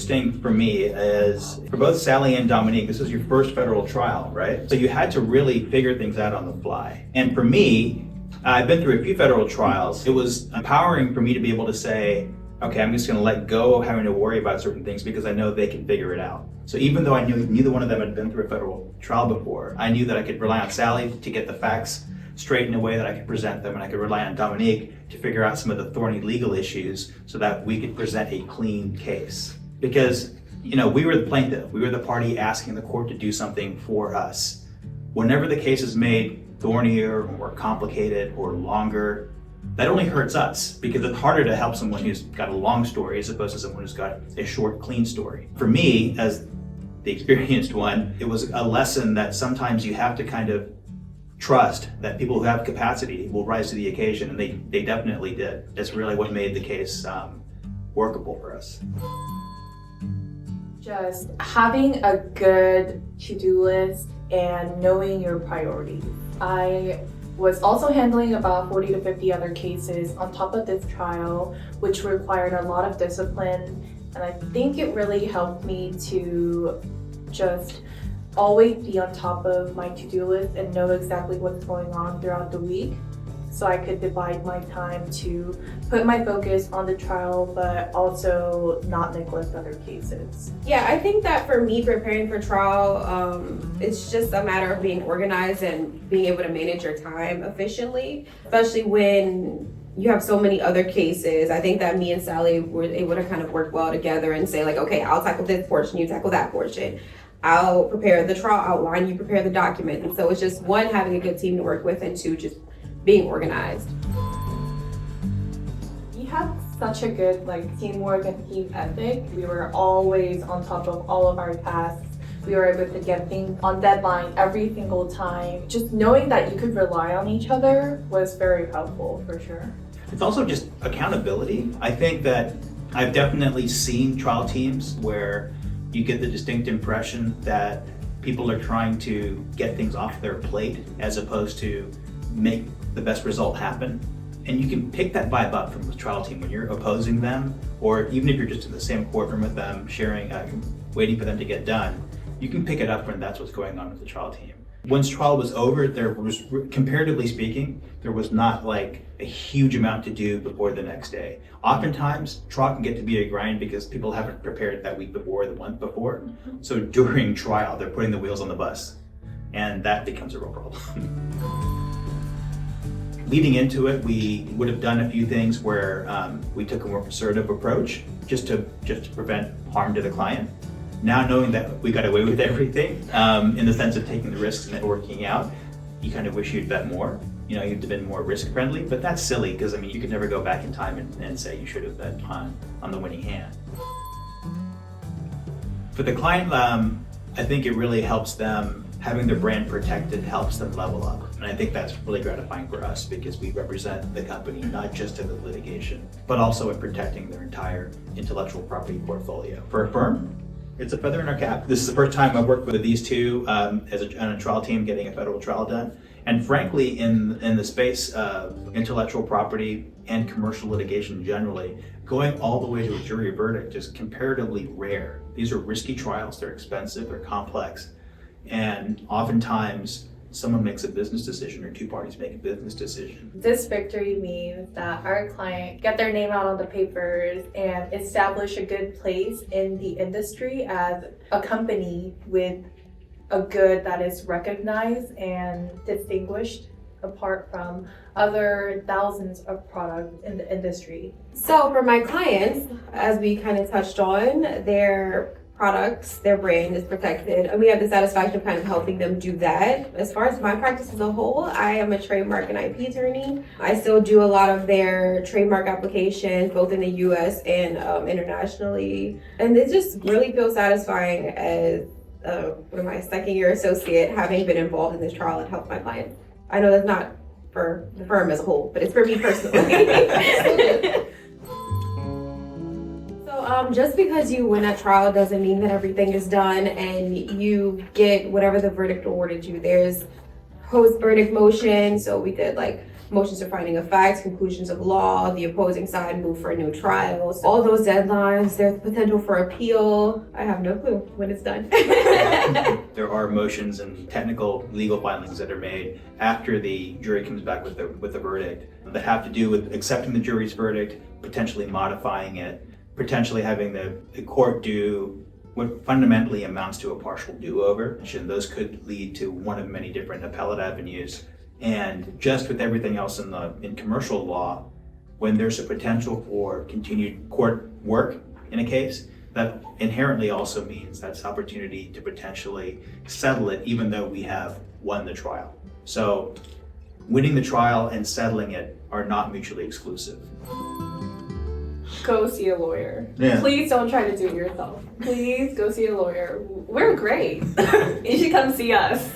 interesting for me is for both Sally and Dominique, this is your first federal trial, right? So you had to really figure things out on the fly. And for me, I've been through a few federal trials. It was empowering for me to be able to say, okay, I'm just gonna let go of having to worry about certain things because I know they can figure it out. So even though I knew neither one of them had been through a federal trial before, I knew that I could rely on Sally to get the facts straight in a way that I could present them, and I could rely on Dominique to figure out some of the thorny legal issues so that we could present a clean case. Because, we were the plaintiff, we were the party asking the court to do something for us. Whenever the case is made thornier or more complicated or longer, that only hurts us because it's harder to help someone who's got a long story as opposed to someone who's got a short, clean story. For me, as the experienced one, it was a lesson that sometimes you have to kind of trust that people who have capacity will rise to the occasion, and they definitely did. That's really what made the case workable for us. Just having a good to-do list and knowing your priorities. I was also handling about 40 to 50 other cases on top of this trial, which required a lot of discipline, and I think it really helped me to just always be on top of my to-do list and know exactly what's going on throughout the week, so I could divide my time to put my focus on the trial but also not neglect other cases. Yeah, I think that for me, preparing for trial, it's just a matter of being organized and being able to manage your time efficiently, especially when you have so many other cases. I think that me and Sally were able to kind of work well together and say, like, okay, I'll tackle this portion, you tackle that portion. I'll prepare the trial outline, you prepare the document. And so it's just one, having a good team to work with, and two, just being organized. We had such a good teamwork and team ethic. We were always on top of all of our tasks. We were able to get things on deadline every single time. Just knowing that you could rely on each other was very helpful, for sure. It's also just accountability. I think that I've definitely seen trial teams where you get the distinct impression that people are trying to get things off their plate as opposed to make the best result happen. And you can pick that vibe up from the trial team when you're opposing them, or even if you're just in the same courtroom with them, sharing, waiting for them to get done. You can pick it up when that's what's going on with the trial team. Once trial was over, there was, comparatively speaking, there was not a huge amount to do before the next day. Oftentimes, trial can get to be a grind because people haven't prepared that week before, the month before. So during trial, they're putting the wheels on the bus, and that becomes a real problem. Leading into it, we would have done a few things where we took a more assertive approach just to prevent harm to the client. Now knowing that we got away with everything, in the sense of taking the risks and it working out, you kind of wish you'd bet more. You'd have been more risk friendly, but that's silly because you could never go back in time and say you should have bet on the winning hand. For the client, I think it really helps them, having their brand protected helps them level up. And I think that's really gratifying for us because we represent the company not just in the litigation, but also in protecting their entire intellectual property portfolio. For a firm, it's a feather in our cap. This is the first time I've worked with these two on a trial team getting a federal trial done. And frankly, in the space of intellectual property and commercial litigation generally, going all the way to a jury verdict is comparatively rare. These are risky trials, they're expensive, they're complex, and oftentimes someone makes a business decision or two parties make a business decision. This victory means that our client get their name out on the papers and establish a good place in the industry as a company with a good that is recognized and distinguished apart from other thousands of products in the industry. So for my clients, as we kind of touched on, their products, their brand is protected, and we have the satisfaction of kind of helping them do that. As far as my practice as a whole, I am a trademark and IP attorney. I still do a lot of their trademark applications, both in the US and internationally. And it just really feels satisfying as my second year associate, having been involved in this trial and helped my clients. I know that's not for the firm as a whole, but it's for me personally. Just because you win a trial doesn't mean that everything is done and you get whatever the verdict awarded you. There's post-verdict motion, so we did motions for finding of facts, conclusions of law, the opposing side move for a new trial. So all those deadlines, there's potential for appeal. I have no clue when it's done. There are motions and technical legal filings that are made after the jury comes back with the verdict that have to do with accepting the jury's verdict, potentially modifying it, potentially having the court do what fundamentally amounts to a partial do-over. And those could lead to one of many different appellate avenues. And just with everything else in commercial law, when there's a potential for continued court work in a case, that inherently also means that's opportunity to potentially settle it even though we have won the trial. So winning the trial and settling it are not mutually exclusive. Go see a lawyer. Yeah. Please don't try to do it yourself. Please go see a lawyer. We're great. You should come see us.